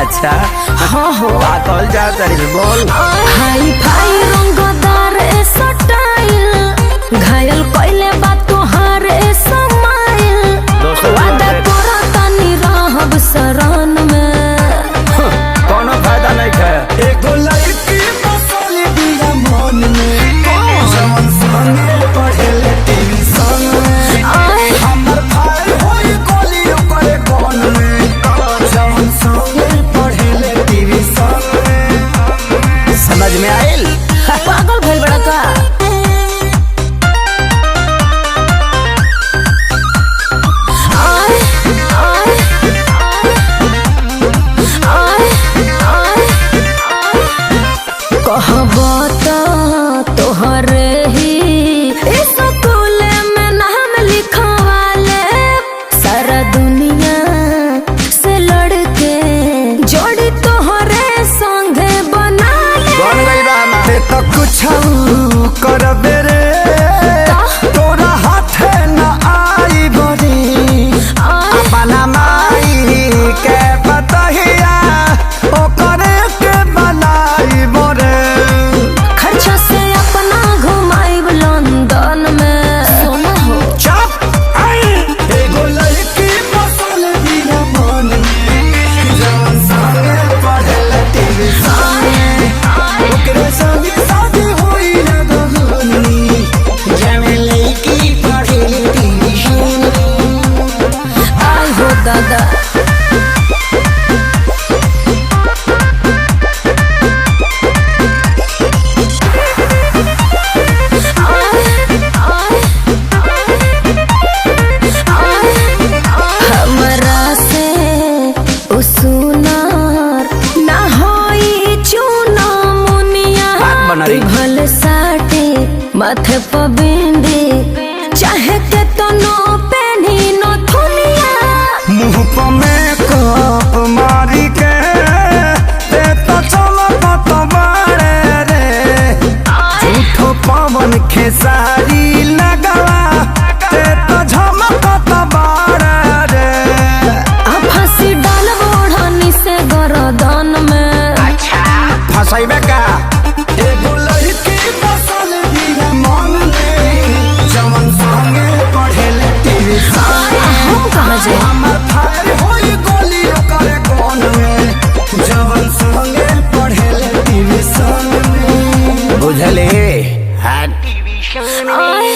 अच्छा हाँ हो कल जा तारी बोल हाई फाई रंगदार स्टाइल घायल कइले बा तोहार समाइल वादा करा तनी रहब शरण में कोनो फायदा नहीं है एगो लड़की बसल बिया मन में जवन संगे पढ़ेले टीवी संग में हमर भाई होई कोली ओकरे कोन में जवन संगे पढ़ेले टीवी संग में समझ में आइल पागल भइल बड़ा का तोहरे ही स्कूल में नाम लिखवाले सारा दुनिया से लड़के जोड़ी तोहरे संगे बना ले बन गई रामा तो कुछ करबे रे तोरा हाथे न आई बड़ी अपना माई के बतहिया ओकरे के बनाई बरे खर्चा से अपना घुमाइब लंदन में सोना हो चुप एगो लड़की बसल बिया मन में जवन संगे पढ़ेले टीवी संगे ओकरे संगे शादी होई ना दहनी जवन लड़की पढ़ेले टीवी संगे आई हो दादा हमरा से उसुनार ना होई चुना मुनिया बात बना रही। भल साटे माथे पर बिंदी चाहे के तो नो पेनी नो थुनिया मुँह पर मेकअप मारी के ते तो चमकत बाड़े रे झूठो पवन खेसारी लगवा ते तो झमकत बाड़े रे आ फांसी डाल ओढ़नी से गरदन में फसाइबे का एगो लड़की बसल बिया मन में जवन संगे पढ़ेले टीवी संगे हम कहाँ जाए हमर भाई होई गोली ओकरे कोन में जवन संगे पढ़ेले टीवी संगे बुझले आए